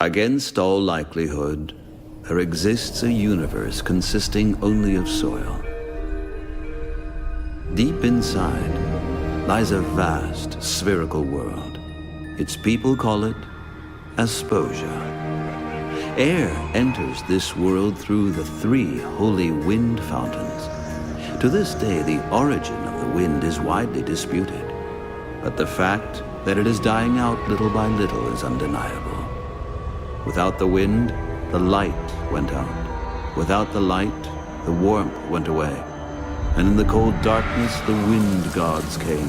Against all likelihood, there exists a universe consisting only of soil. Deep inside lies a vast spherical world. Its people call it Asposia. Air enters this world through the 3 holy wind fountains. To this day, the origin of the wind is widely disputed, but the fact that it is dying out little by little is undeniable. Without the wind, the light went out. Without the light, the warmth went away. And in the cold darkness, the wind gods came.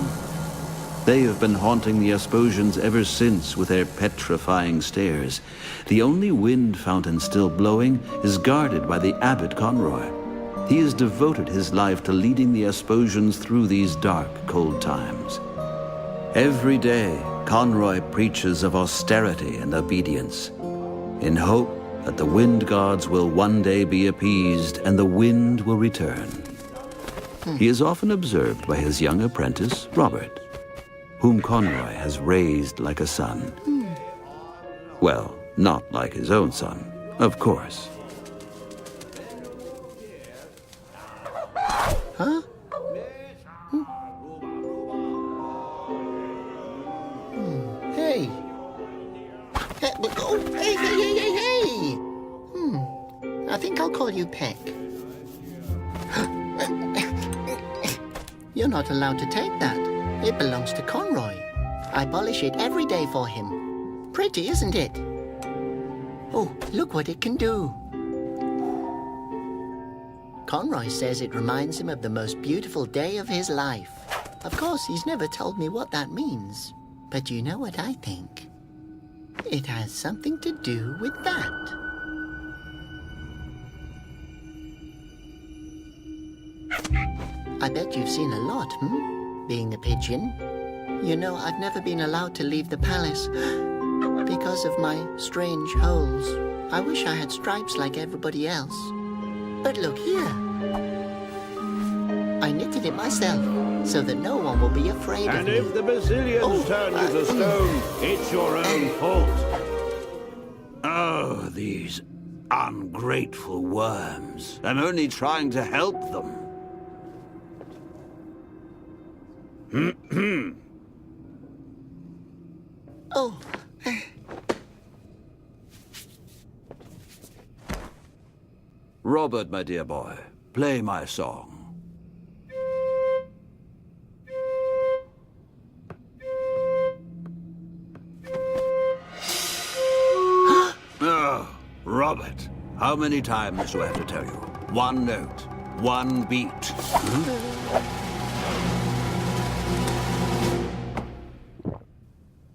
They have been haunting the Asposians ever since with their petrifying stares. The only wind fountain still blowing is guarded by the Abbot Conroy. He has devoted his life to leading the Asposians through these dark, cold times. Every day, Conroy preaches of austerity and obedience, in hope that the wind gods will one day be appeased and the wind will return. He is often observed by his young apprentice, Robert, whom Conroy has raised like a son. Well, not like his own son, of course. Huh? Hey. Oh, hey. I think I'll call you Peck. You're not allowed to take that. It belongs to Conroy. I polish it every day for him. Pretty, isn't it? Oh, look what it can do. Conroy says it reminds him of the most beautiful day of his life. Of course, he's never told me what that means. But you know what I think? It has something to do with that. I bet you've seen a lot, being a pigeon. You know, I've never been allowed to leave the palace because of my strange holes. I wish I had stripes like everybody else. But look here. I knitted it myself so that no one will be afraid of me. And if the Basilians turn you to stone, it's your own fault. Oh, these ungrateful worms. I'm only trying to help them. Oh. Robert, my dear boy, play my song. Oh, Robert, how many times do I have to tell you? One note, one beat.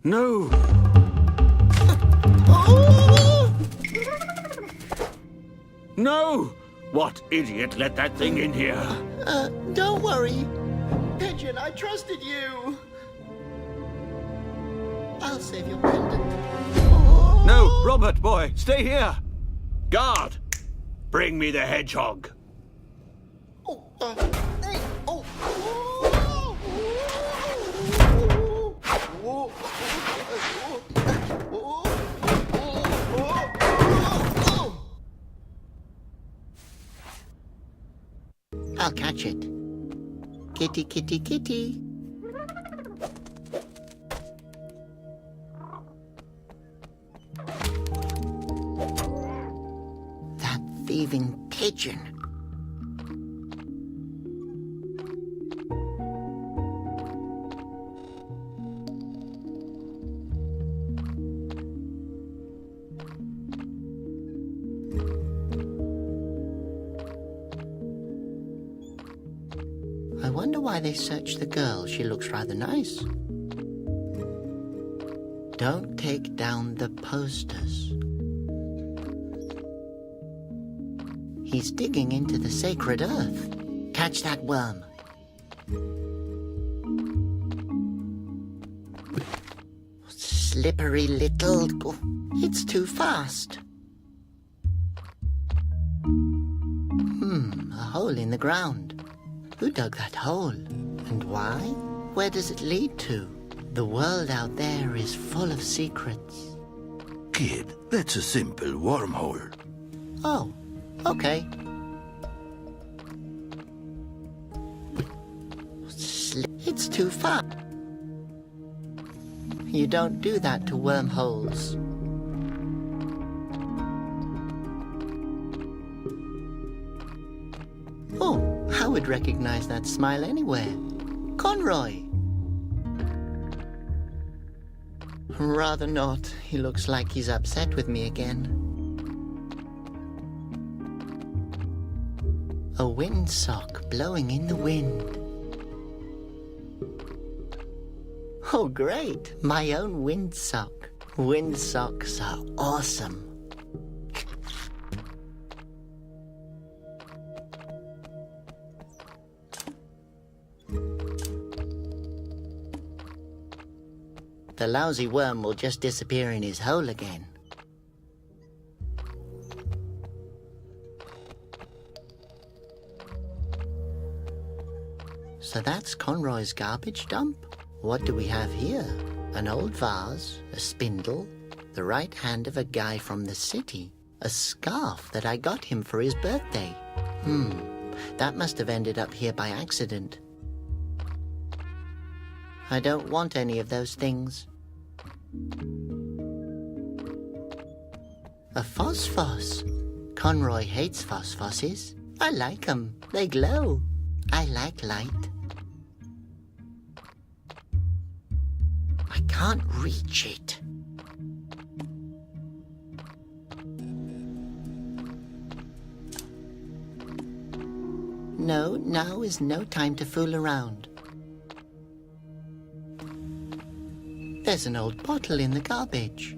No! No! What idiot let that thing in here? Don't worry. Pigeon, I trusted you. I'll save your pendant. No, Robert, boy, stay here! Guard! Bring me the hedgehog. I'll catch it. Kitty, kitty, kitty. That thieving pigeon. I wonder why they searched the girl. She looks rather nice. Don't take down the posters. He's digging into the sacred earth. Catch that worm. Slippery little... It's too fast. A hole in the ground. Who dug that hole? And why? Where does it lead to? The world out there is full of secrets. kid, that's a simple wormhole. Oh, okay. It's too far. You don't do that to wormholes. Oh, I would recognize that smile anywhere. Conroy. Rather not. He looks like he's upset with me again. A windsock blowing in the wind. Oh, great. My own windsock. Windsocks are awesome. The lousy worm will just disappear in his hole again. So that's Conroy's garbage dump? What do we have here? An old vase, a spindle, the right hand of a guy from the city, a scarf that I got him for his birthday. That must have ended up here by accident. I don't want any of those things. A phosphos. Conroy hates phosphoses. I like them. They glow. I like light. I can't reach it. No, now is no time to fool around. There's an old bottle in the garbage.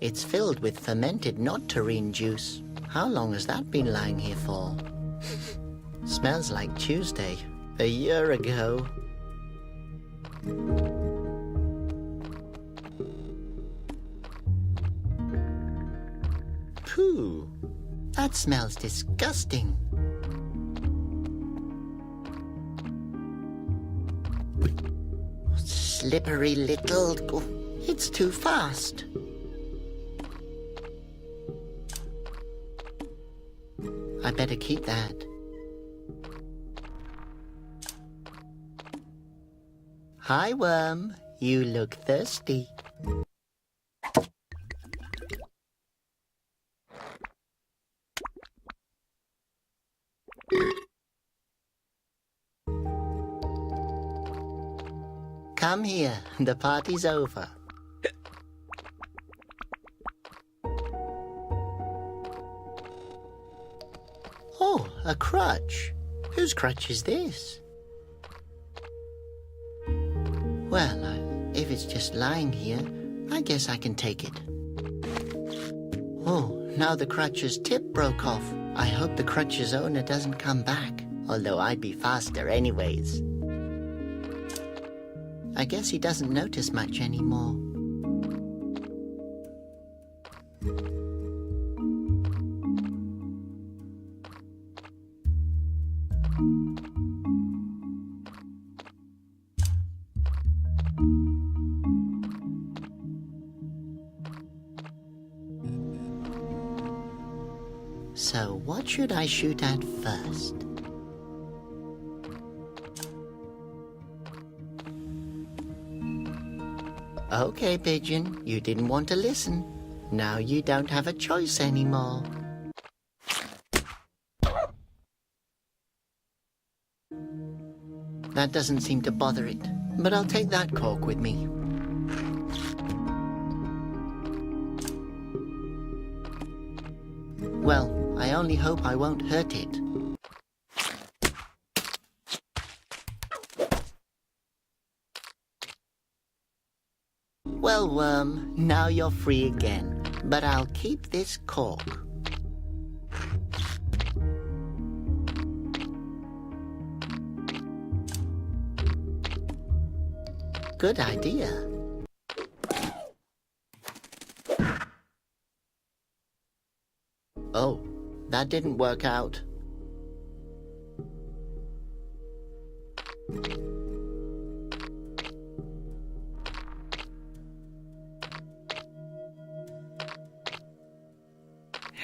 It's filled with fermented nectarine juice. How long has that been lying here for? Smells like Tuesday, a year ago. Pooh, that smells disgusting. Slippery little... It's too fast. I better keep that. Hi, worm. You look thirsty. Come here. The party's over. Oh, a crutch. Whose crutch is this? Well, if it's just lying here, I guess I can take it. Oh, now the crutch's tip broke off. I hope the crutch's owner doesn't come back, although I'd be faster anyways. I guess he doesn't notice much anymore. So what should I shoot at first? Okay, Pigeon, you didn't want to listen. Now you don't have a choice anymore. That doesn't seem to bother it, but I'll take that cork with me. Well, I only hope I won't hurt it. Well, worm, now you're free again, but I'll keep this cork. Good idea. Oh, that didn't work out.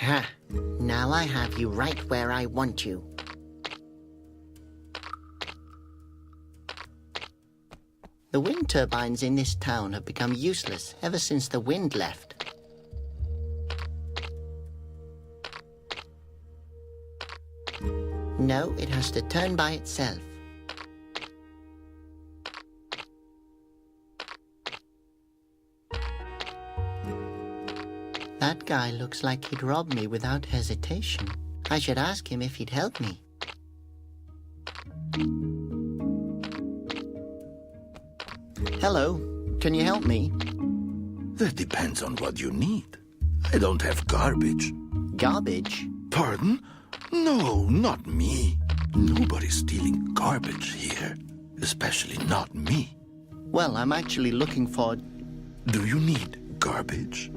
Ha! Now I have you right where I want you. The wind turbines in this town have become useless ever since the wind left. No, it has to turn by itself. That guy looks like he'd rob me without hesitation. I should ask him if he'd help me. Hello, can you help me? That depends on what you need. I don't have garbage. Garbage? Pardon? No, not me. Nobody's stealing garbage here. Especially not me. Well, I'm actually looking for... Do you need garbage?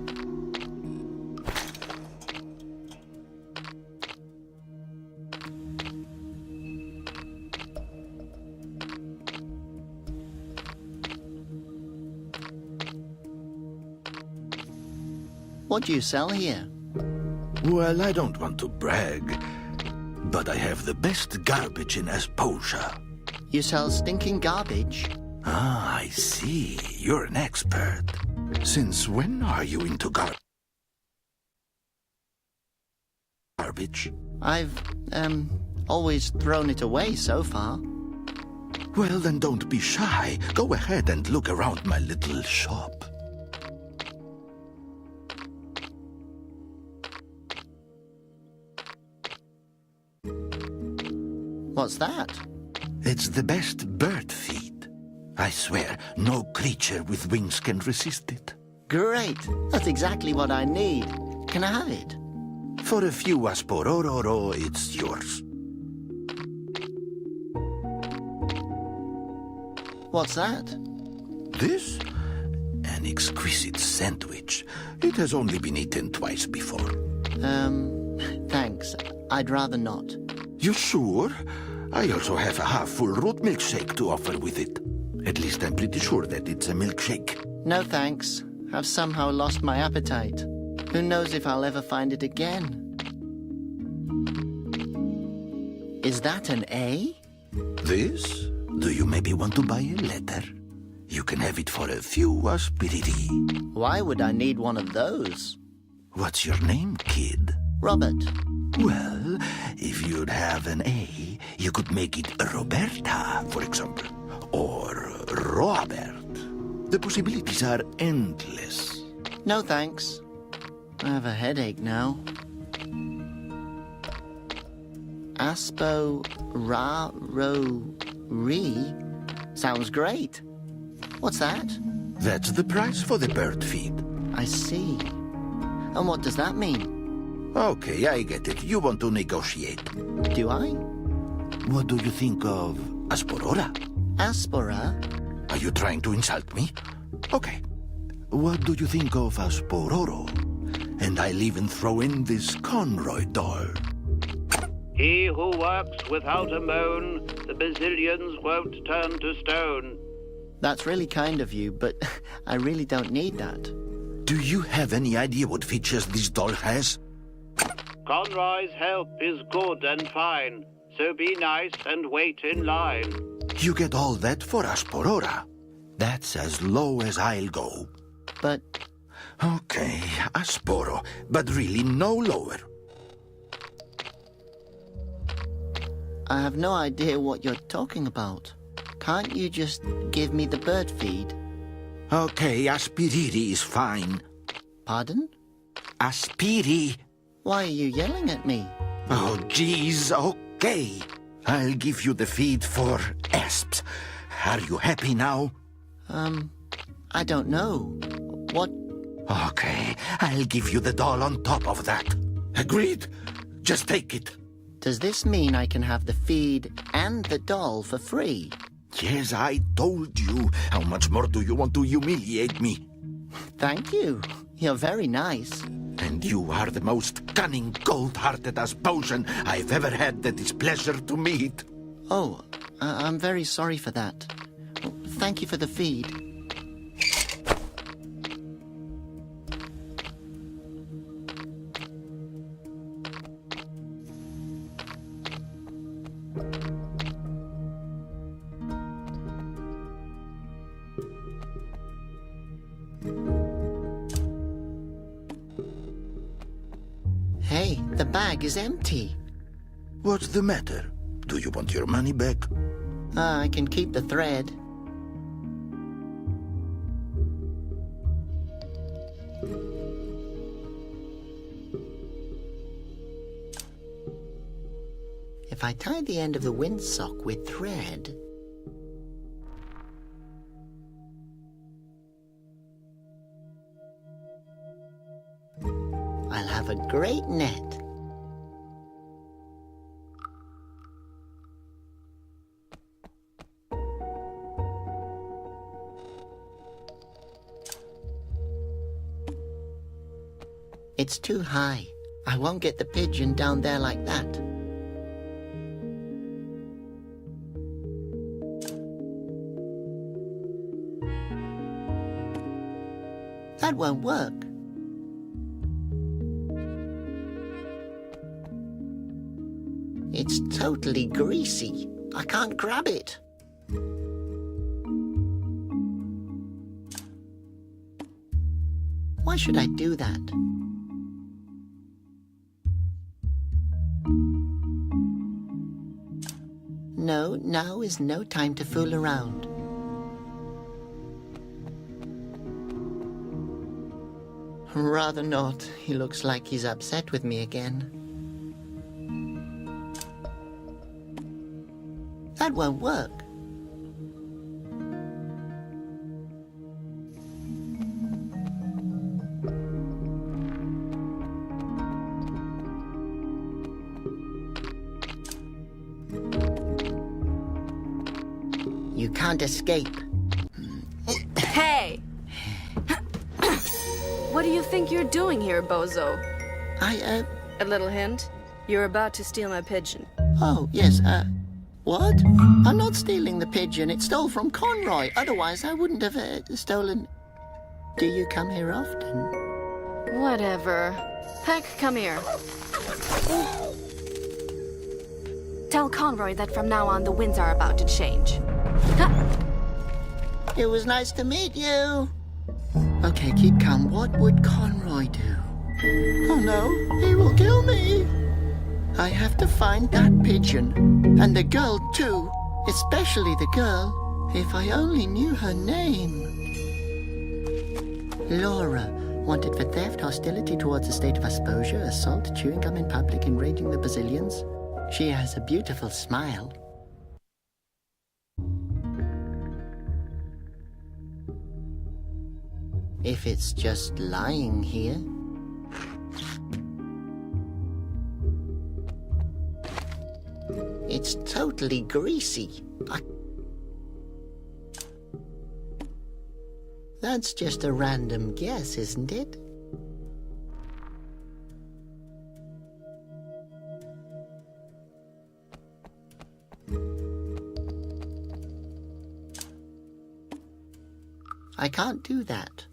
What do you sell here? Well, I don't want to brag, but I have the best garbage in Asposia. You sell stinking garbage? Ah, I see. You're an expert. Since when are you into garbage? I've, always thrown it away so far. Well, then don't be shy. Go ahead and look around my little shop. What's that? It's the best bird feed. I swear, no creature with wings can resist it. Great! That's exactly what I need. Can I have it? For a few aspororo, it's yours. What's that? This? An exquisite sandwich. It has only been eaten twice before. Thanks. I'd rather not. You sure? I also have a half-full root milkshake to offer with it. At least I'm pretty sure that it's a milkshake. No thanks. I've somehow lost my appetite. Who knows if I'll ever find it again? Is that an A? This? Do you maybe want to buy a letter? You can have it for a few aspiriti. Why would I need one of those? What's your name, kid? Robert. Well, if you'd have an A, you could make it Roberta, for example. Or Robert. The possibilities are endless. No thanks. I have a headache now. Aspo-ra-ro-re sounds great. What's that? That's the price for the bird feed. I see. And what does that mean? Okay, I get it. You want to negotiate. Do I? What do you think of Asporora? Aspora? Are you trying to insult me? Okay. What do you think of Aspororo? And I'll even throw in this Conroy doll. He who works without a moan, the bazillions won't turn to stone. That's really kind of you, but I really don't need that. Do you have any idea what features this doll has? Conroy's help is good and fine, so be nice and wait in line. You get all that for Asporora. That's as low as I'll go. But... Okay, Asporo, but really no lower. I have no idea what you're talking about. Can't you just give me the bird feed? Okay, Aspiriri is fine. Pardon? Aspiri. Why are you yelling at me? Oh, geez, okay. I'll give you the feed for asps. Are you happy now? I don't know. What? Okay, I'll give you the doll on top of that. Agreed? Just take it. Does this mean I can have the feed and the doll for free? Yes, I told you. How much more do you want to humiliate me? Thank you. You're very nice. And you are the most cunning, cold-hearted Asposian I've ever had the displeasure to meet. Oh, I'm very sorry for that. Thank you for the feed. Hey, the bag is empty. What's the matter? Do you want your money back? I can keep the thread. If I tie the end of the windsock with thread... I'll have a great net. It's too high. I won't get the pigeon down there like that. That won't work. It's totally greasy. I can't grab it. Why should I do that? No, now is no time to fool around. Rather not. He looks like he's upset with me again. That won't work. You can't escape. Hey! What do you think you're doing here, bozo? A little hint? You're about to steal my pigeon. Oh, yes, what? I'm not stealing the pigeon. It stole from Conroy. Otherwise, I wouldn't have stolen... Do you come here often? Whatever. Peck, come here. Tell Conroy that from now on the winds are about to change. It was nice to meet you. Okay, keep calm. What would Conroy do? Oh no, he will kill me. I have to find that pigeon. And the girl too. Especially the girl. If I only knew her name. Laura, wanted for theft, hostility towards the state of exposure, assault, chewing gum in public, enraging the Brazilians. She has a beautiful smile. If it's just lying here. It's totally greasy. That's just a random guess, isn't it? I can't do that.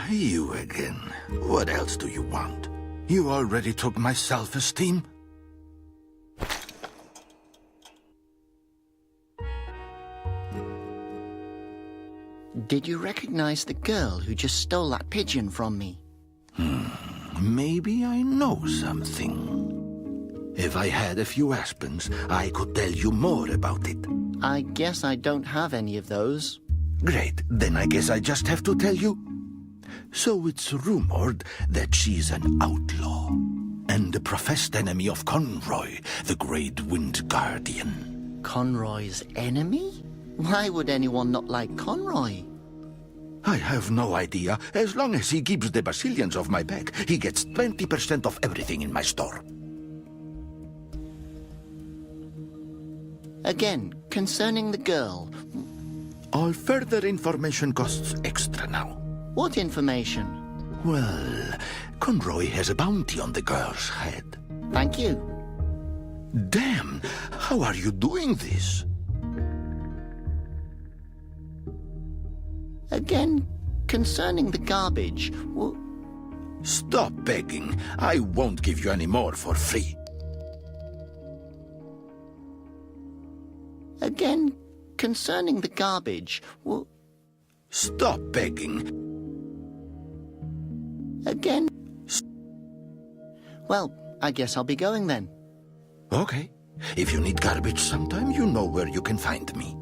You again. What else do you want? You already took my self-esteem. Did you recognize the girl who just stole that pigeon from me? Maybe I know something. If I had a few aspens, I could tell you more about it. I guess I don't have any of those. Great, then I guess I just have to tell you. So it's rumored that she's an outlaw, and a professed enemy of Conroy, the Great Wind Guardian. Conroy's enemy? Why would anyone not like Conroy? I have no idea. As long as he keeps the Basilians off my back, he gets 20% of everything in my store. Again, concerning the girl. All further information costs extra now. What information? Well, Conroy has a bounty on the girl's head. Thank you. Damn, how are you doing this? Again, concerning the garbage. Stop begging. I won't give you any more for free. Again, concerning the garbage, well, Stop begging. again? Well, I guess I'll be going then. Okay. If you need garbage sometime, you know where you can find me.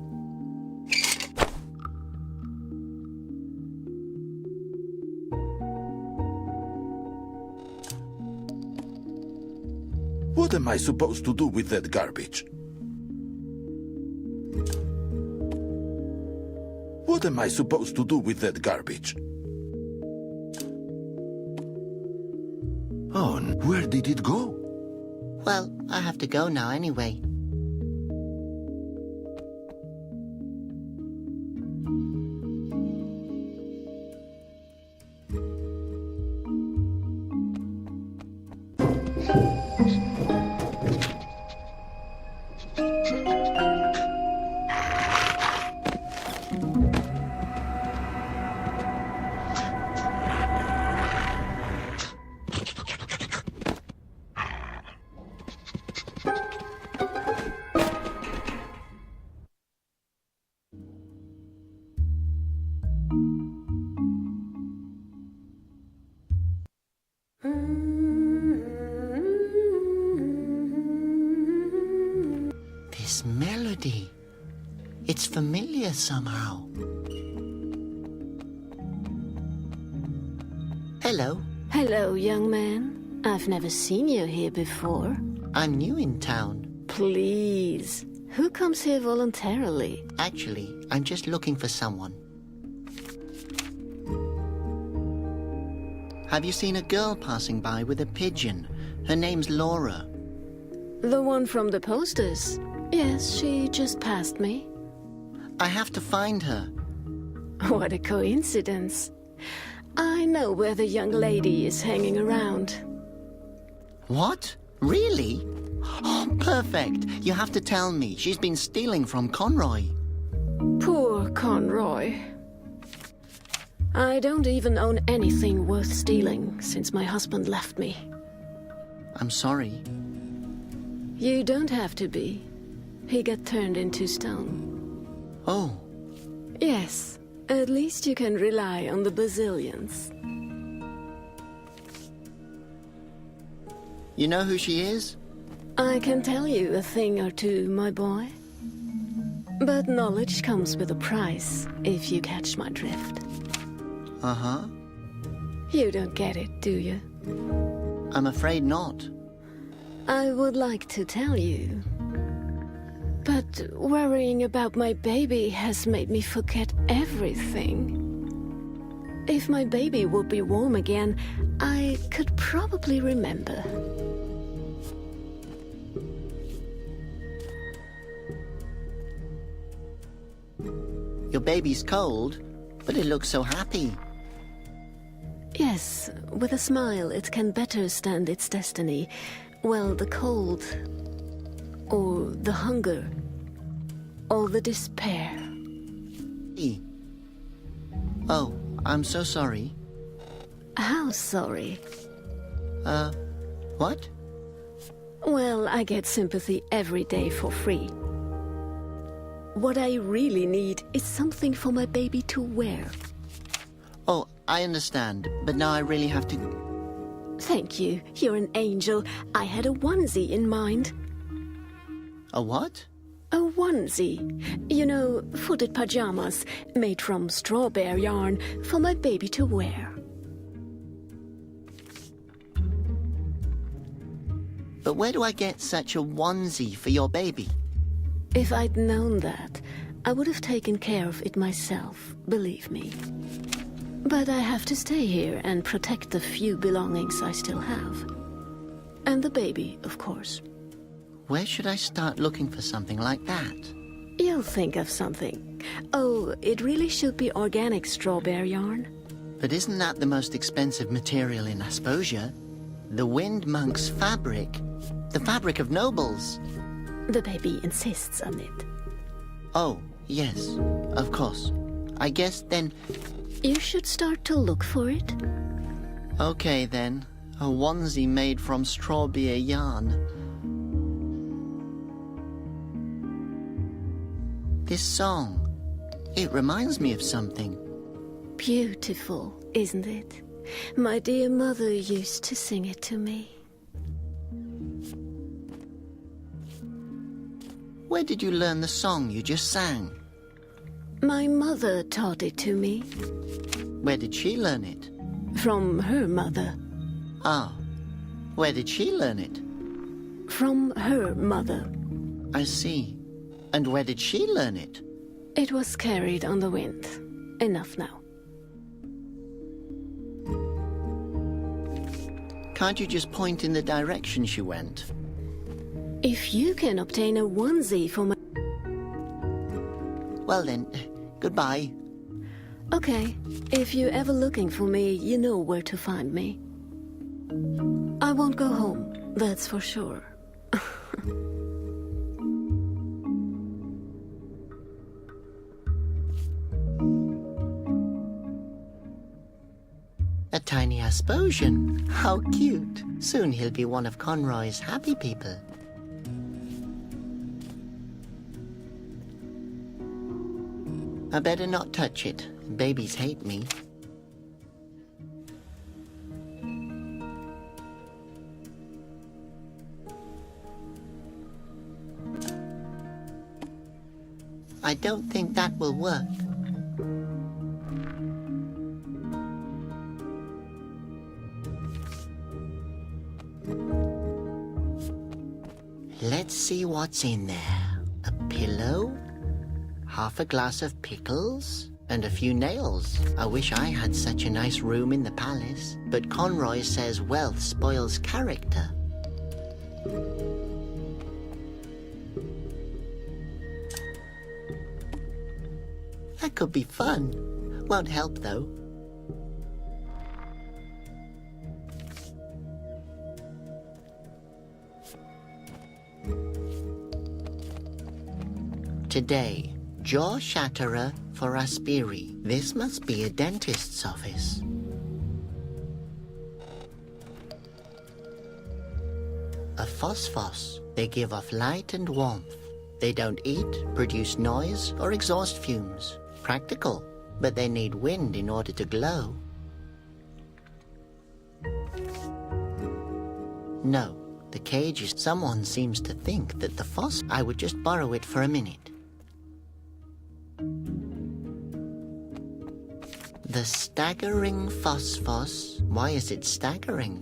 What am I supposed to do with that garbage? What am I supposed to do with that garbage? Oh, where did it go? Well, I have to go now anyway. This melody. It's familiar somehow. Hello. Hello, young man. I've never seen you here before. I'm new in town. Please. Who comes here voluntarily? Actually, I'm just looking for someone. Have you seen a girl passing by with a pigeon? Her name's Laura. The one from the posters. Yes, she just passed me. I have to find her. What a coincidence. I know where the young lady is hanging around. What? Really? Oh, perfect. You have to tell me. She's been stealing from Conroy. Poor Conroy. I don't even own anything worth stealing since my husband left me. I'm sorry. You don't have to be. He got turned into stone. Oh, Yes, at least you can rely on the Basilians. you know who she is? I can tell you a thing or two, my boy. But knowledge comes with a price, if you catch my drift. Uh-huh. You don't get it, do you? I'm afraid not. I would like to tell you. But worrying about my baby has made me forget everything. If my baby would be warm again, I could probably remember. Your baby's cold, but it looks so happy. Yes, with a smile it can better stand its destiny. Well, the cold, or the hunger, or the despair. Oh, I'm so sorry. How sorry? What? Well, I get sympathy every day for free. What I really need is something for my baby to wear. Oh, I understand, but now I really have to... Thank you, you're an angel. I had a onesie in mind. A what? A onesie. You know, footed pajamas made from strawberry yarn for my baby to wear. But where do I get such a onesie for your baby? If I'd known that, I would have taken care of it myself, believe me. But I have to stay here and protect the few belongings I still have. And the baby, of course. Where should I start looking for something like that? You'll think of something. Oh, it really should be organic strawberry yarn. But isn't that the most expensive material in Asposia? The Wind Monk's fabric. The fabric of nobles. The baby insists on it. Oh, yes, of course. I guess then... You should start to look for it. Okay then, a onesie made from strawberry yarn. This song, it reminds me of something. Beautiful, isn't it? My dear mother used to sing it to me. Where did you learn the song you just sang? My mother taught it to me. Where did she learn it? From her mother. Ah, where did she learn it? From her mother. I see. And where did she learn it? It was carried on the wind. Enough now. Can't you just point in the direction she went? If you can obtain a onesie for my... Well then, goodbye. Okay, if you're ever looking for me, you know where to find me. I won't go home, that's for sure. A tiny Asposian. How cute. Soon he'll be one of Conroy's happy people. I better not touch it. Babies hate me. I don't think that will work. Let's see what's in there. A pillow, half a glass of pickles, and a few nails. I wish I had such a nice room in the palace, but Conroy says wealth spoils character. That could be fun. Won't help, though. Today, jaw shatterer for Aspiri. This must be a dentist's office. A phosphos. They give off light and warmth. They don't eat, produce noise, or exhaust fumes. Practical, but they need wind in order to glow. No, the cage is... Someone seems to think that the phos... I would just borrow it for a minute. The staggering phosphos. Why is it staggering?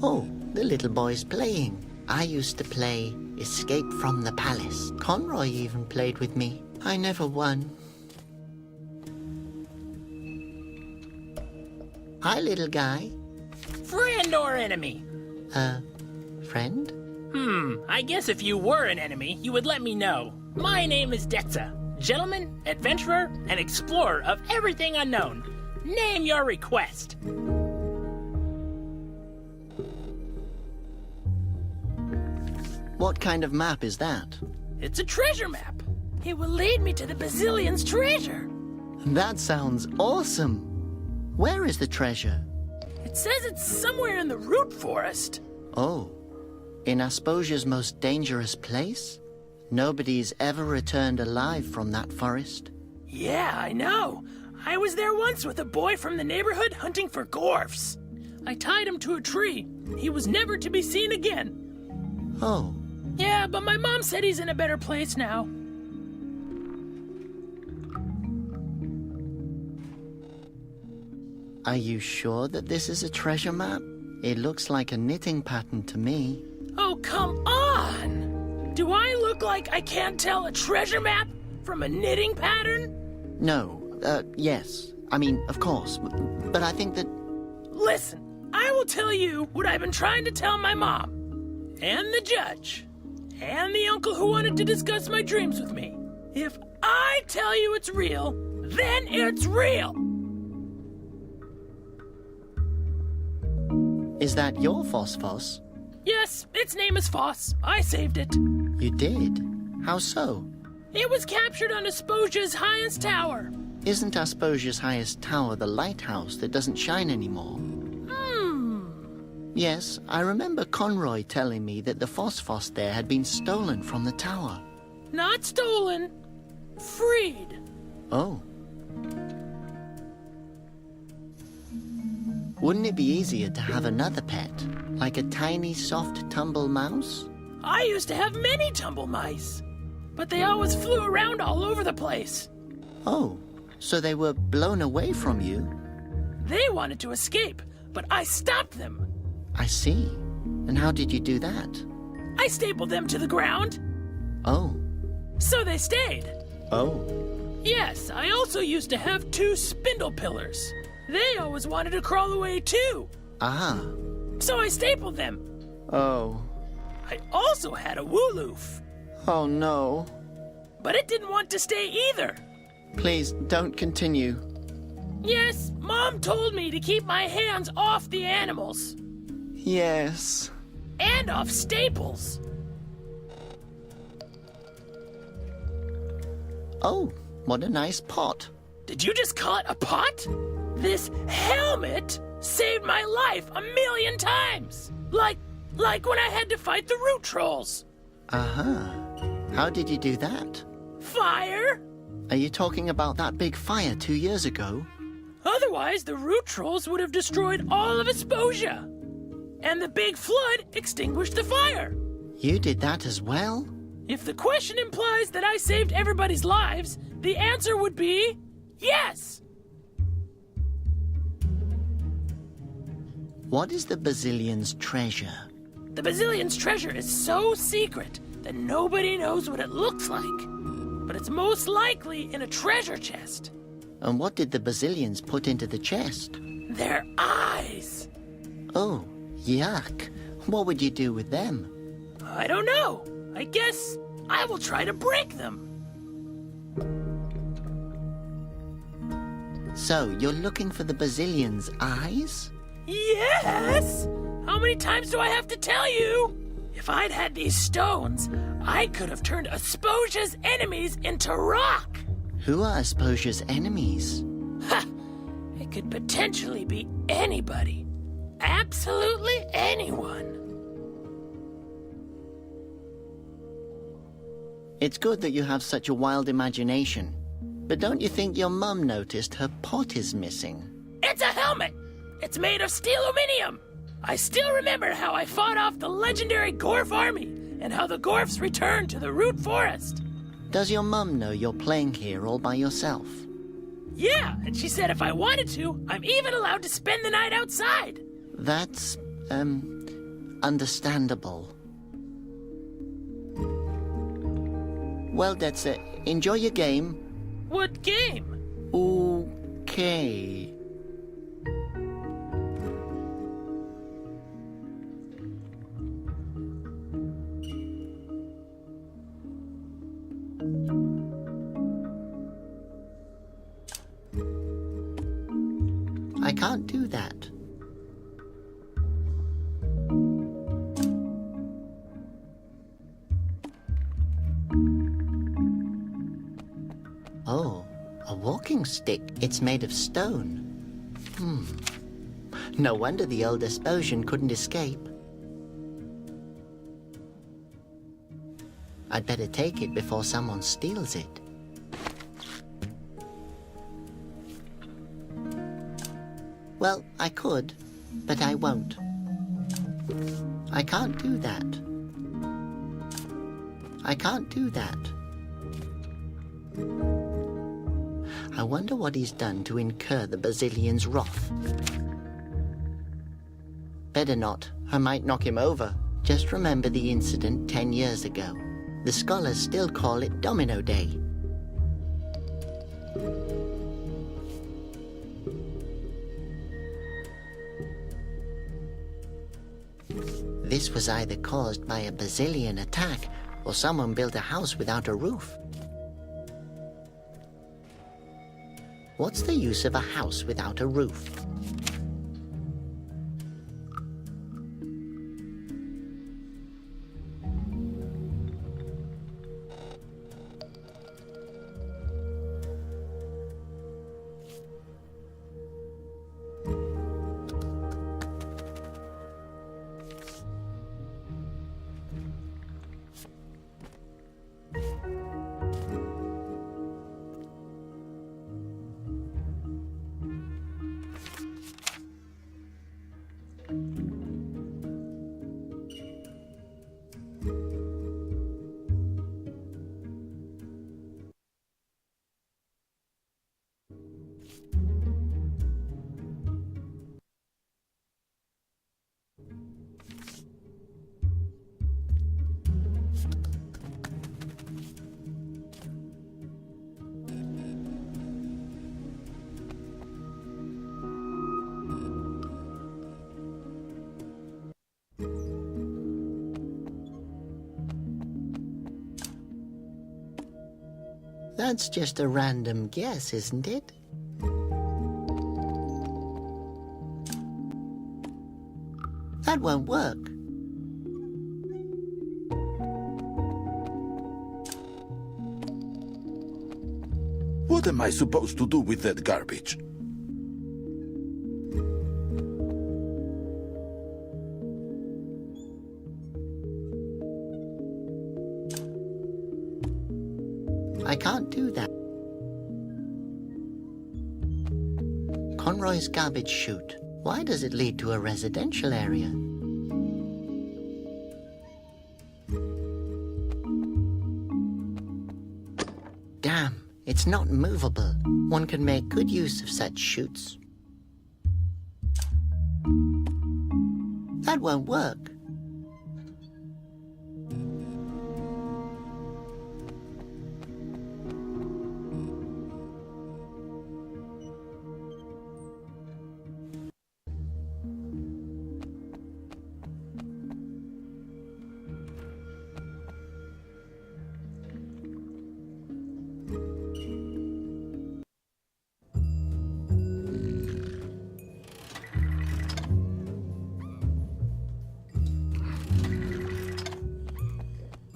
Oh, the little boy's playing. I used to play Escape from the Palace. Conroy even played with me. I never won. Hi, little guy. Friend or enemy? Friend? I guess if you were an enemy, you would let me know. My name is Detza. Gentleman, adventurer, and explorer of everything unknown. Name your request. What kind of map is that? It's a treasure map. It will lead me to the Bazillion's treasure. That sounds awesome. Where is the treasure? It says it's somewhere in the root forest. Oh, in Asposia's most dangerous place? Nobody's ever returned alive from that forest. Yeah, I know. I was there once with a boy from the neighborhood hunting for gorfs. I tied him to a tree. He was never to be seen again. Oh. Yeah, but my mom said he's in a better place now. Are you sure that this is a treasure map? It looks like a knitting pattern to me. Oh, come on! Do I look like I can't tell a treasure map from a knitting pattern? No, yes. I mean, of course. But I think that... Listen, I will tell you what I've been trying to tell my mom. And the judge. And the uncle who wanted to discuss my dreams with me. If I tell you it's real, then it's real! Is that your phosphos? Yes, its name is Foss. I saved it. You did? How so? It was captured on Asposia's highest tower. Isn't Asposia's highest tower the lighthouse that doesn't shine anymore? Yes, I remember Conroy telling me that the phosphos there had been stolen from the tower. Not stolen. Freed. Oh. Wouldn't it be easier to have another pet? Like a tiny, soft tumble mouse? I used to have many tumble mice, but they always flew around all over the place. Oh, so they were blown away from you? They wanted to escape, but I stopped them. I see. And how did you do that? I stapled them to the ground, Oh. so they stayed. Oh. Yes, I also used to have 2 spindle pillars. They always wanted to crawl away too, Ah. so I stapled them. Oh. I also had a wooloof, Oh no. but it didn't want to stay either. Please don't continue. Yes, Mom told me to keep my hands off the animals. Yes. And off staples. Oh, what a nice pot. Did you just call it a pot? This helmet saved my life 1,000,000 times. Like when I had to fight the root trolls. Uh-huh. How did you do that? Fire? Are you talking about that big fire 2 years ago? Otherwise, the root trolls would have destroyed all of Asposia. And the big flood extinguished the fire. You did that as well? If the question implies that I saved everybody's lives, the answer would be yes. What is the Basilion's treasure? The Basilion's treasure is so secret that nobody knows what it looks like. But it's most likely in a treasure chest. And what did the Basilions put into the chest? Their eyes. Oh, yuck. What would you do with them? I don't know. I guess I will try to break them. So, you're looking for the Basilion's eyes? Yes! How many times do I have to tell you? If I'd had these stones, I could have turned Asposia's enemies into rock. Who are Asposia's enemies? Ha! It could potentially be anybody. Absolutely anyone. It's good that you have such a wild imagination. But don't you think your mum noticed her pot is missing? It's a helmet! It's made of steel aluminium! I still remember how I fought off the legendary Gorf army and how the Gorfs returned to the root forest. Does your mum know you're playing here all by yourself? Yeah, and she said if I wanted to, I'm even allowed to spend the night outside. That's, understandable. Well, that's it. Enjoy your game. What game? Okay. I can't do that. Oh, a walking stick. It's made of stone. No wonder the old Asposian couldn't escape. I'd better take it before someone steals it. Well, I could, but I won't. I can't do that. I can't do that. I wonder what he's done to incur the Basilion's wrath. Better not. I might knock him over. Just remember the incident 10 years ago. The scholars still call it Domino Day. This was either caused by a Basilian attack or someone built a house without a roof. What's the use of a house without a roof? That's just a random guess, isn't it? That won't work. What am I supposed to do with that garbage? I can't do that. Conroy's garbage chute. Why does it lead to a residential area? Damn, it's not movable. One can make good use of such chutes. That won't work.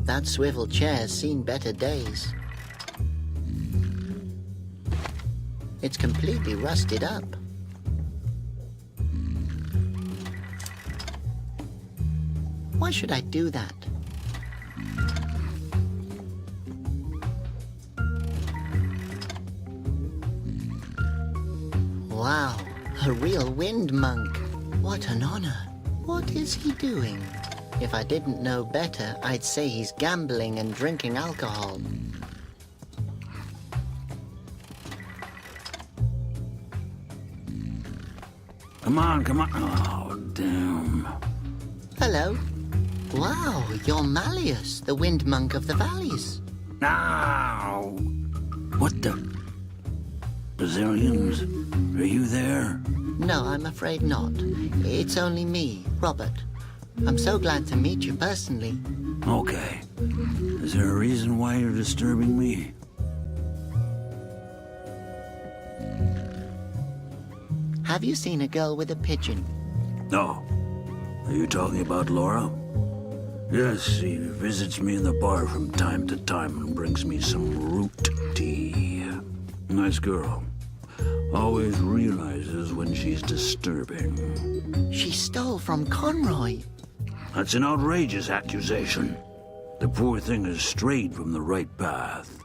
That swivel chair's seen better days. It's completely rusted up. Why should I do that? Wow, a real wind monk. What an honor. What is he doing? If I didn't know better, I'd say he's gambling and drinking alcohol. Come on, come on. Oh, damn. Hello. Wow, you're Malleus, the wind monk of the valleys. Ow! What the? Brazilians? Are you there? No, I'm afraid not. It's only me, Robert. I'm so glad to meet you personally. Okay. Is there a reason why you're disturbing me? Have you seen a girl with a pigeon? No. Are you talking about Laura? Yes, he visits me in the bar from time to time and brings me some root tea. Nice girl. Always realizes when she's disturbing. She stole from Conroy. That's an outrageous accusation. The poor thing has strayed from the right path.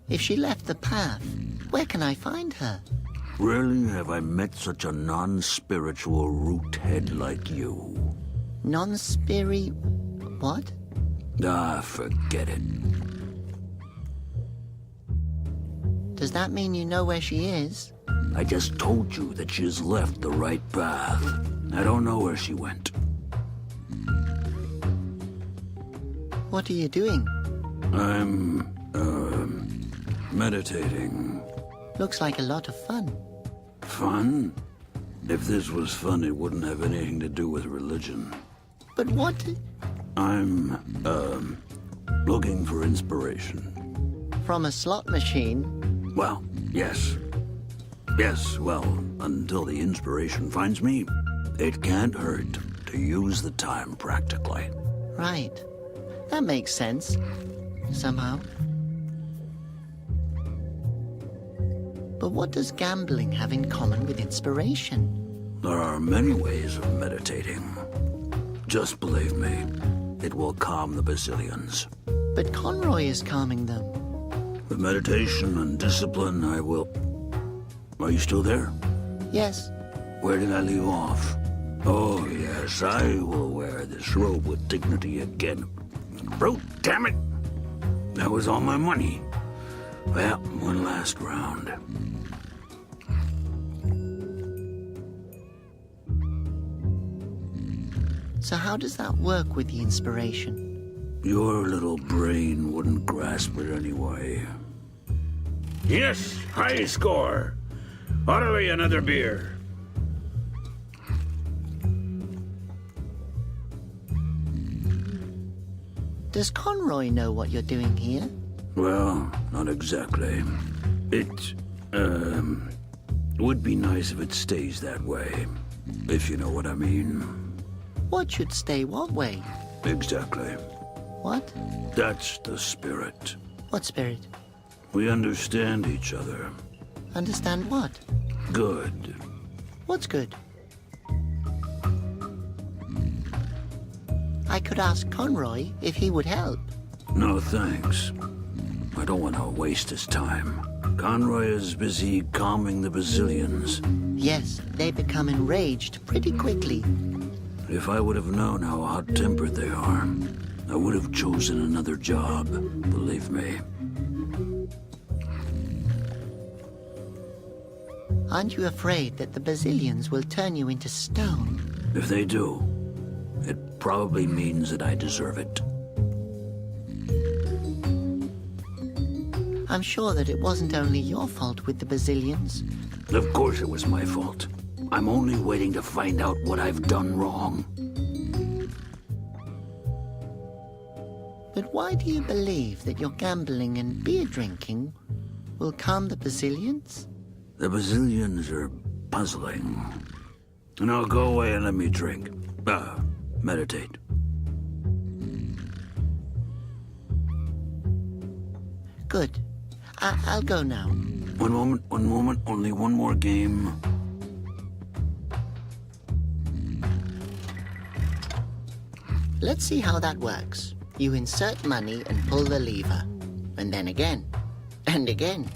If she left the path, where can I find her? Rarely have I met such a non-spiritual root head like you. Non-spiri... what? Ah, forget it. Does that mean you know where she is? I just told you that she has left the right path. I don't know where she went. What are you doing? I'm, meditating. Looks like a lot of fun. Fun? If this was fun, it wouldn't have anything to do with religion. But what... I'm, looking for inspiration. From a slot machine? Well, yes. Yes, well, until the inspiration finds me, it can't hurt to use the time practically. Right. That makes sense. Somehow. But what does gambling have in common with inspiration? There are many ways of meditating. Just believe me, it will calm the Basilians. But Conroy is calming them. With meditation and discipline, I will... Are you still there? Yes. Where did I leave off? Oh, yes, I will wear this robe with dignity again. Bro, damn it! That was all my money. Well, one last round. So how does that work with the inspiration? Your little brain wouldn't grasp it anyway. Yes, high score. Orderly, another beer. Does Conroy know what you're doing here? Well, not exactly. It, would be nice if it stays that way. If you know what I mean. What should stay what way? Exactly. What? That's the spirit. What spirit? We understand each other. Understand what? Good. What's good? I could ask Conroy if he would help. No thanks. I don't want to waste his time. Conroy is busy calming the Bazillions. Yes, they become enraged pretty quickly. If I would have known how hot-tempered they are, I would have chosen another job, believe me. Aren't you afraid that the Bazillions will turn you into stone? If they do, it probably means that I deserve it. I'm sure that it wasn't only your fault with the Bazillions. Of course it was my fault. I'm only waiting to find out what I've done wrong. But why do you believe that your gambling and beer drinking will calm the Bazillions? The Bazillions are puzzling. Now go away and let me drink. Meditate. Good. I'll go now. One moment, only one more game. Let's see how that works. You insert money and pull the lever. And then again. And again.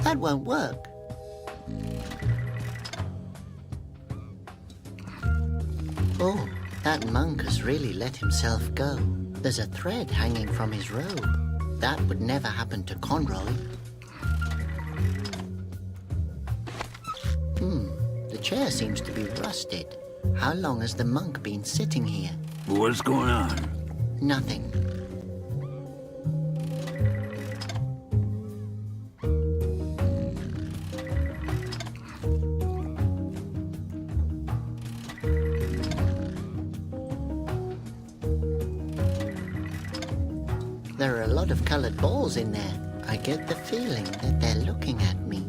That won't work. Oh, that monk has really let himself go. There's a thread hanging from his robe. That would never happen to Conroy. The chair seems to be rusted. How long has the monk been sitting here? What's going on? Nothing. There are a lot of colored balls in there. I get the feeling that they're looking at me.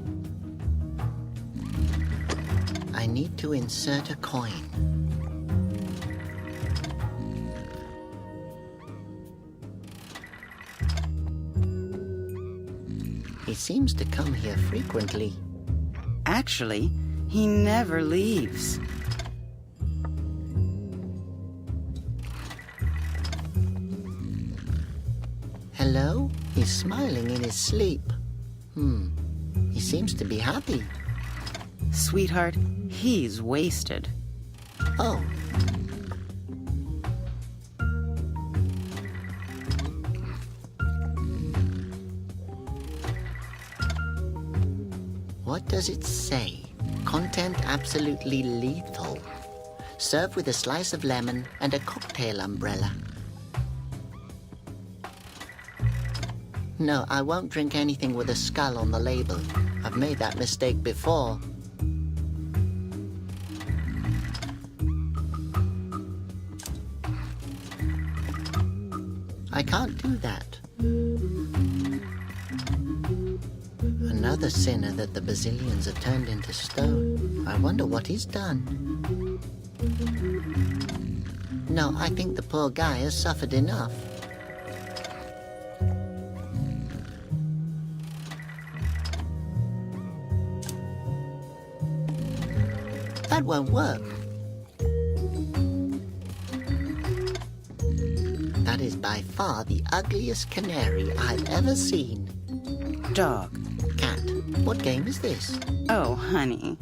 I need to insert a coin. He seems to come here frequently. Actually, he never leaves. Hello? He's smiling in his sleep. He seems to be happy. Sweetheart, he's wasted. Oh. What does it say? Content absolutely lethal. Serve with a slice of lemon and a cocktail umbrella. No, I won't drink anything with a skull on the label. I've made that mistake before. I can't do that. Another sinner that the Bazillions have turned into stone. I wonder what he's done. No, I think the poor guy has suffered enough. That won't work. That is by far the ugliest canary I've ever seen. Dog. Cat, what game is this? Oh, honey.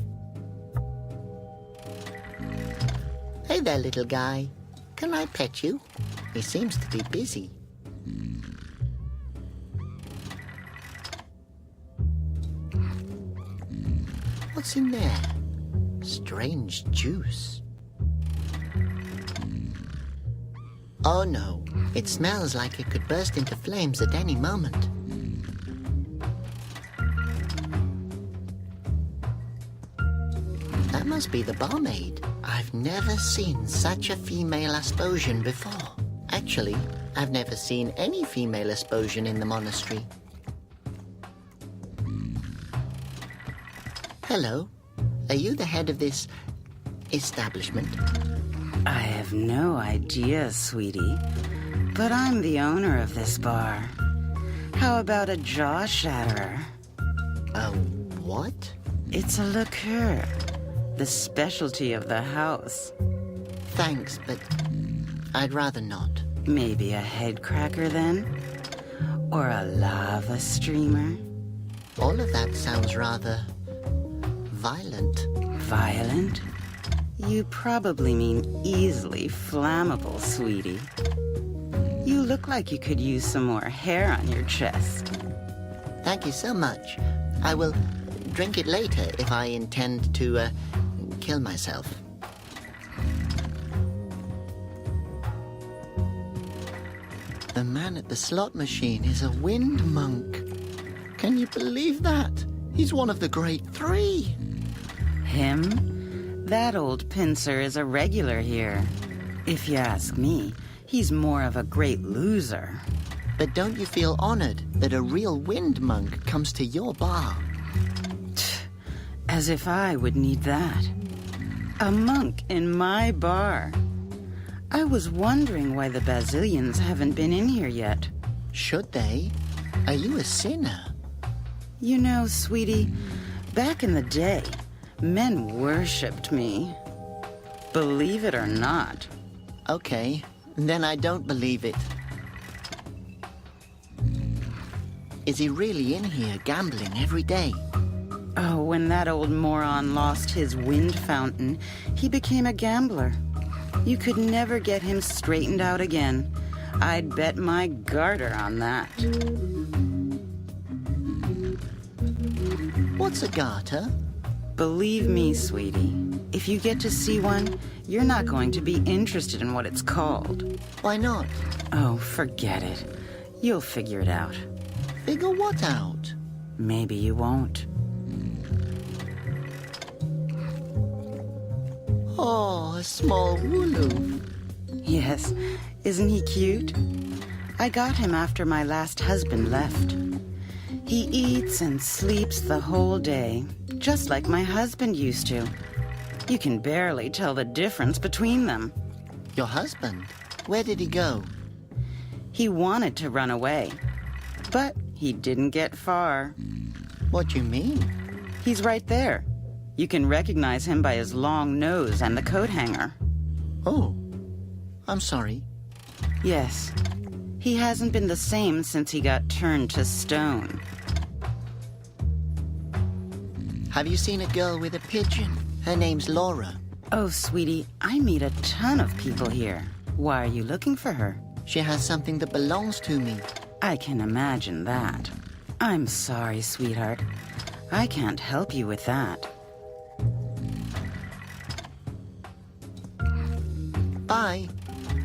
Hey there, little guy. Can I pet you? He seems to be busy. What's in there? Strange juice. Oh no, it smells like it could burst into flames at any moment. That must be the barmaid. I've never seen such a female Asposian before. Actually, I've never seen any female Asposian in the monastery. Hello. Are you the head of this establishment? I have no idea, sweetie. But I'm the owner of this bar. How about a jaw shatterer? A what? It's a liqueur. The specialty of the house. Thanks, but I'd rather not. Maybe a head cracker then? Or a lava streamer? All of that sounds rather violent. Violent? You probably mean easily flammable, sweetie. You look like you could use some more hair on your chest. Thank you so much. I will drink it later if I intend to kill myself. The man at the slot machine is a wind monk. Can you believe that? He's one of the great three. Him? That old pincer is a regular here. If you ask me, he's more of a great loser. But don't you feel honored that a real wind monk comes to your bar? As if I would need that. A monk in my bar. I was wondering why the Basilians haven't been in here yet. Should they? Are you a sinner? You know, sweetie, back in the day, men worshipped me. Believe it or not. Okay, then I don't believe it. Is he really in here gambling every day? Oh, when that old moron lost his wind fountain, he became a gambler. You could never get him straightened out again. I'd bet my garter on that. What's a garter? Believe me, sweetie, if you get to see one, you're not going to be interested in what it's called. Why not? Oh, forget it. You'll figure it out. Figure what out? Maybe you won't. Oh, a small Wooloo. Yes, isn't he cute? I got him after my last husband left. He eats and sleeps the whole day, just like my husband used to. You can barely tell the difference between them. Your husband? Where did he go? He wanted to run away, but he didn't get far. What do you mean? He's right there. You can recognize him by his long nose and the coat hanger. Oh, I'm sorry. Yes. He hasn't been the same since he got turned to stone. Have you seen a girl with a pigeon? Her name's Laura. Oh, sweetie, I meet a ton of people here. Why are you looking for her? She has something that belongs to me. I can imagine that. I'm sorry, sweetheart. I can't help you with that. Bye.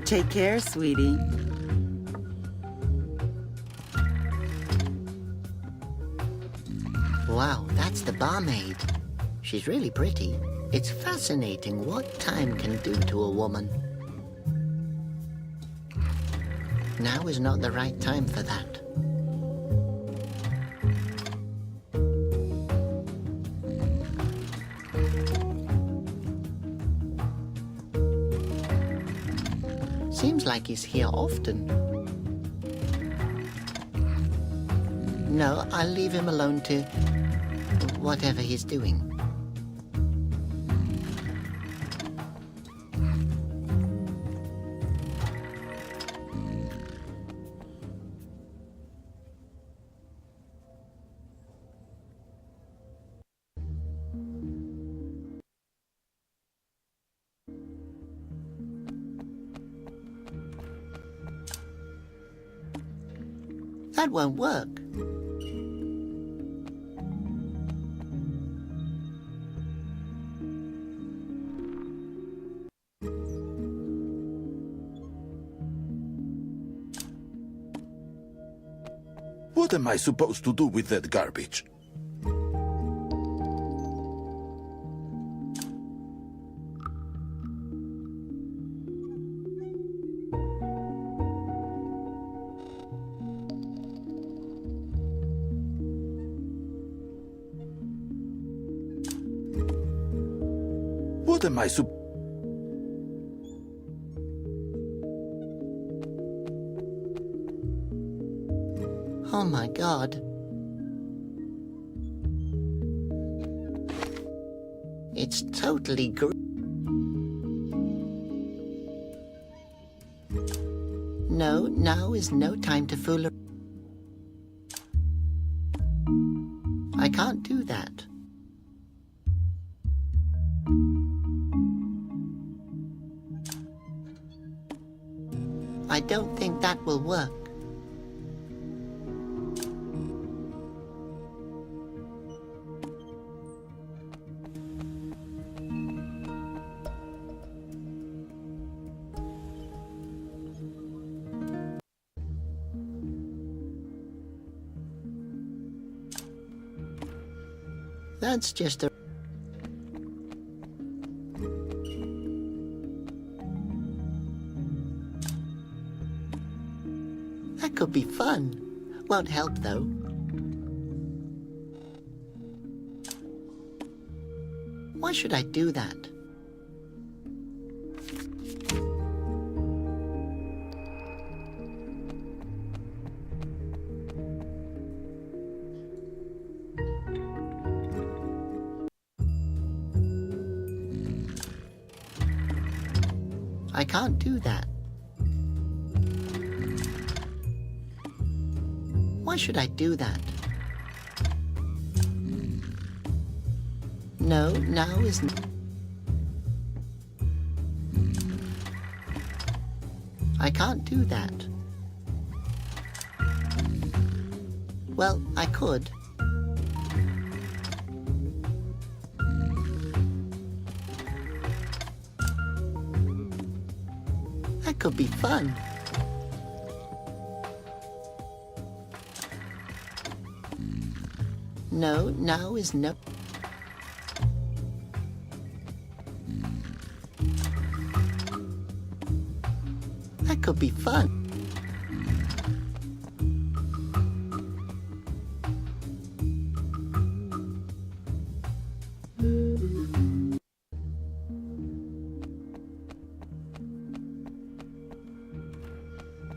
Take care, sweetie. Wow, that's the barmaid. She's really pretty. It's fascinating what time can do to a woman. Now is not the right time for that. Seems like he's here often. No, I'll leave him alone to whatever he's doing. That won't work. What am I supposed to do with that garbage? What am I Oh my God. It's totally No, now is no time to fool around. I can't do that. I don't think that will work. That's just a... That could be fun. Won't help, though. Why should I do that? I can't do that. Why should I do that? No, now isn't. I can't do that. Well, I could. That could be fun. No, now is no... That could be fun.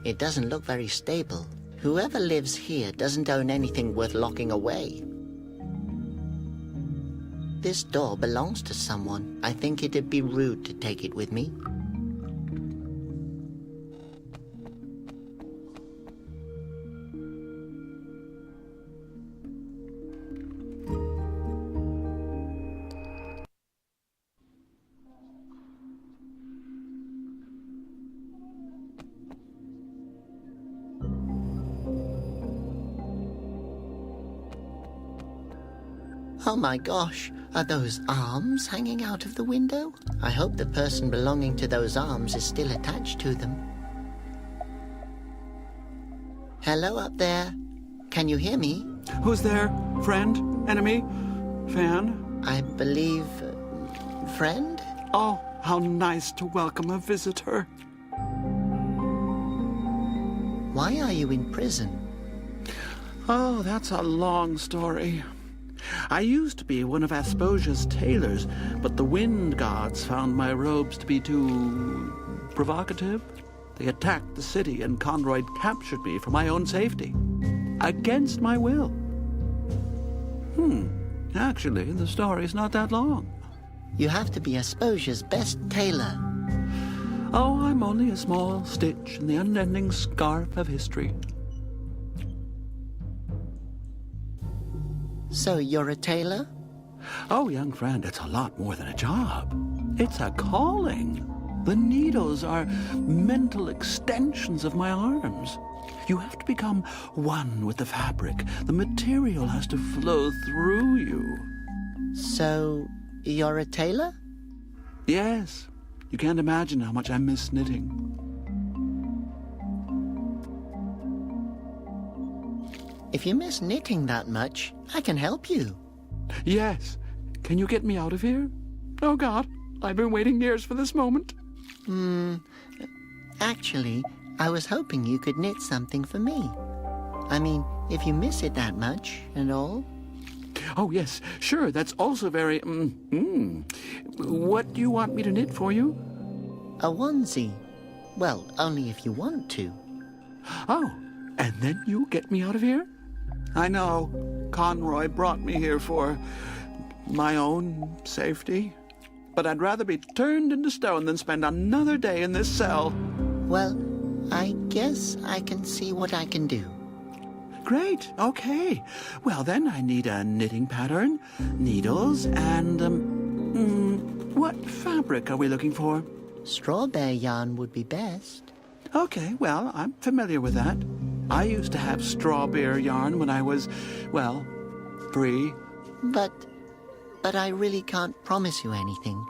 It doesn't look very stable. Whoever lives here doesn't own anything worth locking away. This door belongs to someone. I think it'd be rude to take it with me. Oh my gosh, are those arms hanging out of the window? I hope the person belonging to those arms is still attached to them. Hello up there. Can you hear me? Who's there? Friend? Enemy? Fan? I believe... friend? Oh, how nice to welcome a visitor. Why are you in prison? Oh, that's a long story. I used to be one of Asposia's tailors, but the wind gods found my robes to be too... provocative. They attacked the city and Conroy captured me for my own safety. Against my will. Actually, the story's not that long. You have to be Asposia's best tailor. Oh, I'm only a small stitch in the unending scarf of history. So you're a tailor? Oh, young friend, it's a lot more than a job. It's a calling. The needles are mental extensions of my arms. You have to become one with the fabric. The material has to flow through you. So, you're a tailor? Yes. You can't imagine how much I miss knitting. If you miss knitting that much, I can help you. Yes. Can you get me out of here? Oh, God. I've been waiting years for this moment. Actually, I was hoping you could knit something for me. I mean, if you miss it that much and all. Oh, yes, sure, that's also very, What do you want me to knit for you? A onesie. Well, only if you want to. Oh, and then you get me out of here? I know. Conroy brought me here for my own safety. But I'd rather be turned into stone than spend another day in this cell. Well, I guess I can see what I can do. Great, okay. Well, then I need a knitting pattern, needles, and, what fabric are we looking for? Strawberry yarn would be best. Okay, well, I'm familiar with that. I used to have strawberry yarn when I was, well, 3. But I really can't promise you anything.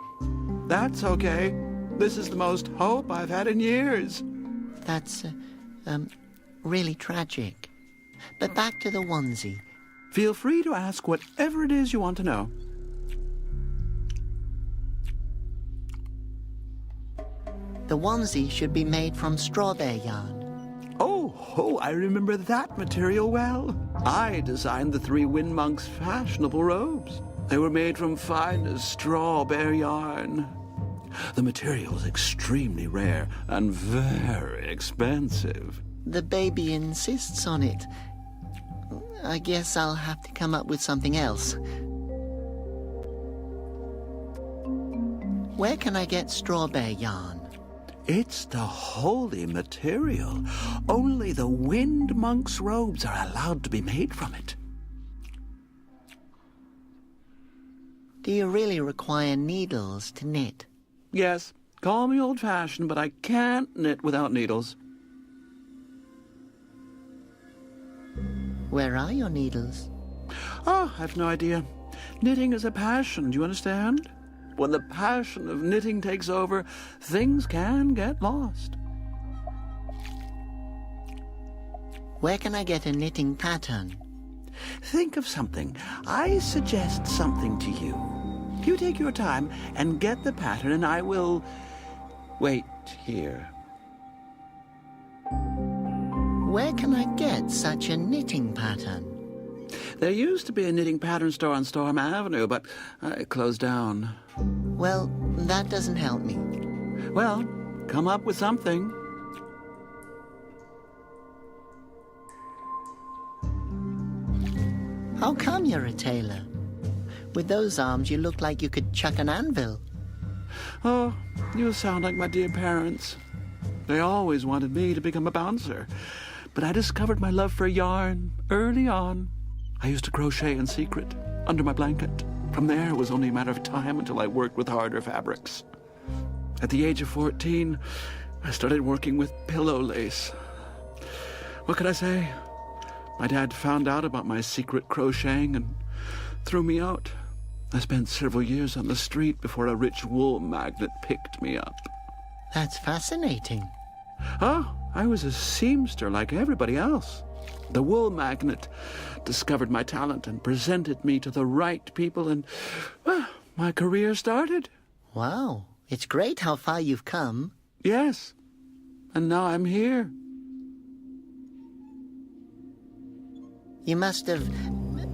That's okay. This is the most hope I've had in years. That's, really tragic. But back to the onesie. Feel free to ask whatever it is you want to know. The onesie should be made from strawberry yarn. Oh, I remember that material well. I designed the 3 Wind Monks' fashionable robes. They were made from finest strawberry yarn. The material is extremely rare and very expensive. The baby insists on it. I guess I'll have to come up with something else. Where can I get strawberry yarn? It's the holy material. Only the Wind Monks' robes are allowed to be made from it. Do you really require needles to knit? Yes, call me old-fashioned, but I can't knit without needles. Where are your needles? Oh, I've no idea. Knitting is a passion, do you understand? When the passion of knitting takes over, things can get lost. Where can I get a knitting pattern? Think of something. I suggest something to you. You take your time and get the pattern, and I will wait here. Where can I get such a knitting pattern? There used to be a knitting pattern store on Storm Avenue, but it closed down. Well, that doesn't help me. Well, come up with something. How come you're a tailor? With those arms, you look like you could chuck an anvil. Oh, you sound like my dear parents. They always wanted me to become a bouncer. But I discovered my love for yarn early on. I used to crochet in secret, under my blanket. From there, it was only a matter of time until I worked with harder fabrics. At the age of 14, I started working with pillow lace. What could I say? My dad found out about my secret crocheting and threw me out. I spent several years on the street before a rich wool magnate picked me up. That's fascinating. Oh, I was a seamster like everybody else. The wool magnate discovered my talent and presented me to the right people, and my career started. Wow, it's great how far you've come. Yes, and now I'm here. You must have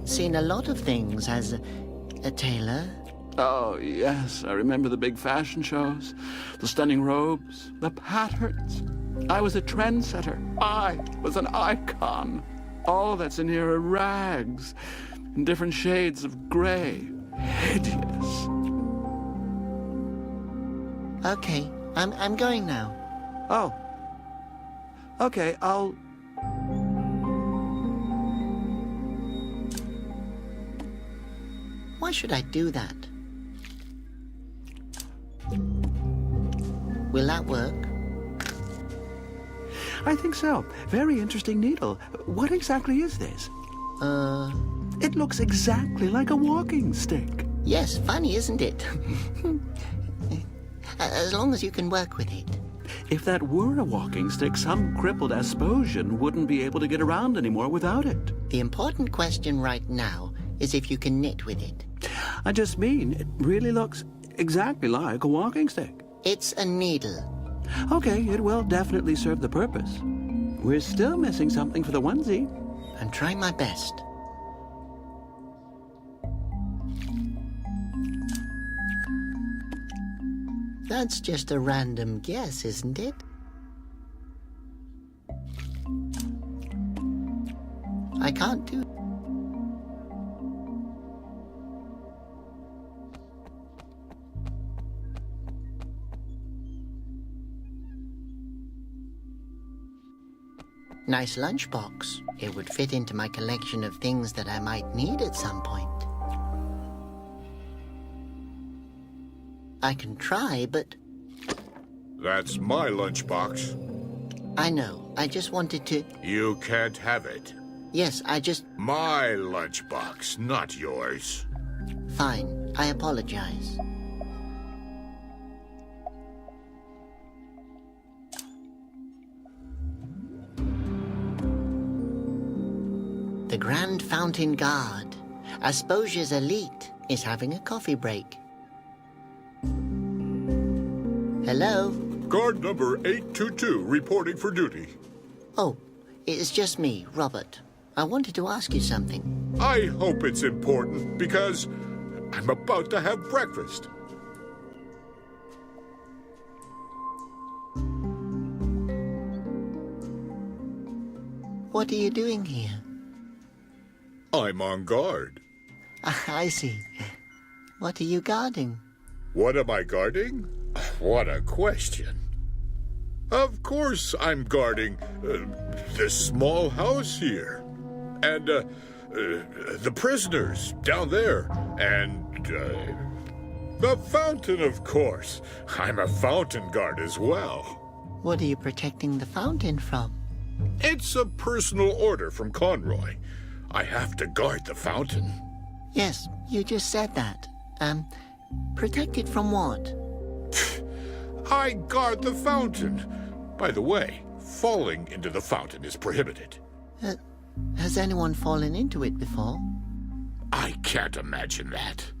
seen a lot of things as a tailor. Oh, yes, I remember the big fashion shows, the stunning robes, the patterns. I was a trendsetter. I was an icon. All that's in here are rags in different shades of gray. Hideous. Okay, I'm going now. Oh. Okay, I'll... Why should I do that? Will that work? I think so. Very interesting needle. What exactly is this? It looks exactly like a walking stick. Yes, funny, isn't it? As long as you can work with it. If that were a walking stick, some crippled Asposian wouldn't be able to get around anymore without it. The important question right now is if you can knit with it. I just mean, it really looks exactly like a walking stick. It's a needle. Okay, it will definitely serve the purpose. We're still missing something for the onesie. I'm trying my best. That's just a random guess, isn't it? I can't do... Nice lunchbox. It would fit into my collection of things that I might need at some point. I can try, but... That's my lunchbox. I know. I just wanted to... You can't have it. Yes, I just... My lunchbox, not yours. Fine. I apologize. The Grand Fountain Guard, Asposia's elite, is having a coffee break. Hello? Guard number 822 reporting for duty. Oh, it's just me, Robert. I wanted to ask you something. I hope it's important because I'm about to have breakfast. What are you doing here? I'm on guard. I see. What are you guarding? What am I guarding? What a question. Of course I'm guarding this small house here. And the prisoners down there. And the fountain, of course. I'm a fountain guard as well. What are you protecting the fountain from? It's a personal order from Conroy. I have to guard the fountain. Yes, you just said that. Protect it from what? I guard the fountain. By the way, falling into the fountain is prohibited. Has anyone fallen into it before? I can't imagine that.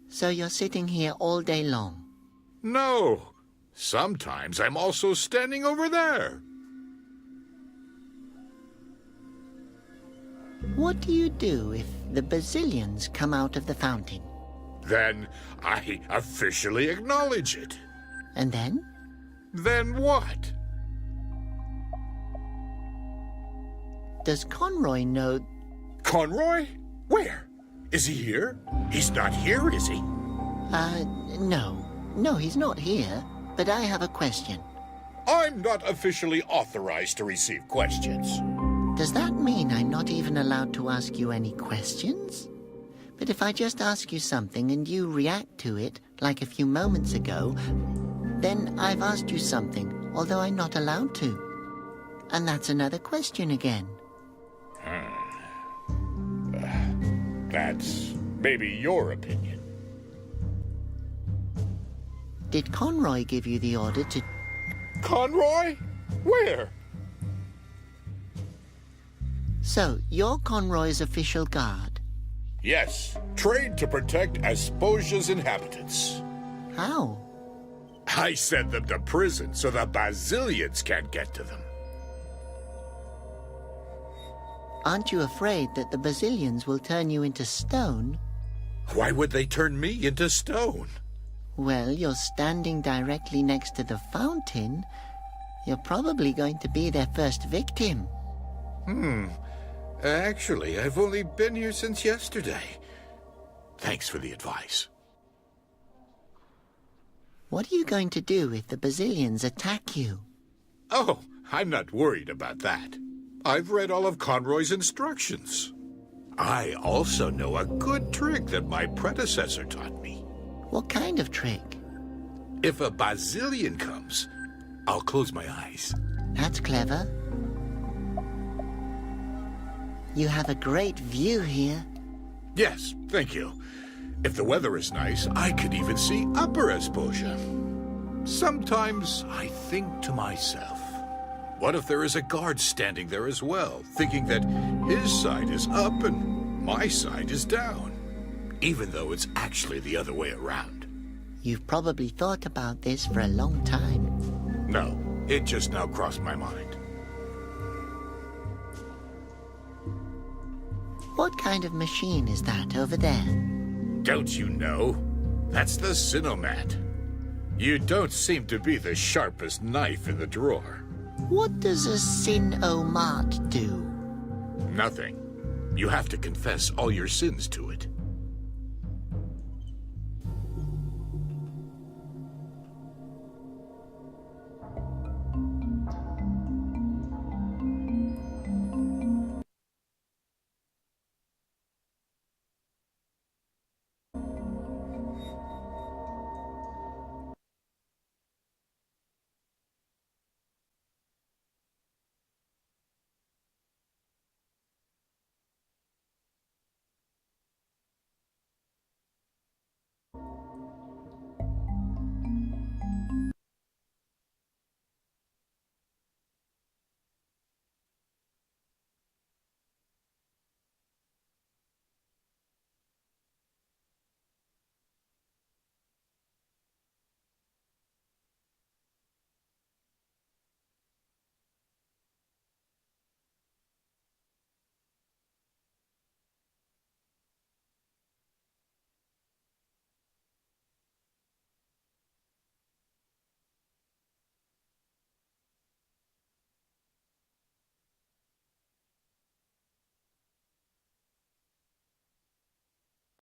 So you're sitting here all day long? No. Sometimes I'm also standing over there. What do you do if the Basilians come out of the fountain? Then I officially acknowledge it. And then? Then what? Does Conroy know... Conroy? Where? Is he here? He's not here, is he? No. No, he's not here. But I have a question. I'm not officially authorized to receive questions. Does that mean I'm not even allowed to ask you any questions? But if I just ask you something and you react to it, like a few moments ago, then I've asked you something, although I'm not allowed to. And that's another question again. That's maybe your opinion. Did Conroy give you the order to... Conroy? Where? So, you're Conroy's official guard? Yes, trained to protect Asposia's inhabitants. How? I send them to prison so the Basilians can't get to them. Aren't you afraid that the Basilians will turn you into stone? Why would they turn me into stone? Well, you're standing directly next to the fountain. You're probably going to be their first victim. Actually, I've only been here since yesterday. Thanks for the advice. What are you going to do if the Basilians attack you? Oh, I'm not worried about that. I've read all of Conroy's instructions. I also know a good trick that my predecessor taught me. What kind of trick? If a Basilian comes, I'll close my eyes. That's clever. You have a great view here. Yes, thank you. If the weather is nice, I could even see Upper Asposia. Sometimes I think to myself, what if there is a guard standing there as well, thinking that his side is up and my side is down, even though it's actually the other way around? You've probably thought about this for a long time. No, it just now crossed my mind. What kind of machine is that over there? Don't you know? That's the Sinomat. You don't seem to be the sharpest knife in the drawer. What does a Sin-O-Mat do? Nothing. You have to confess all your sins to it.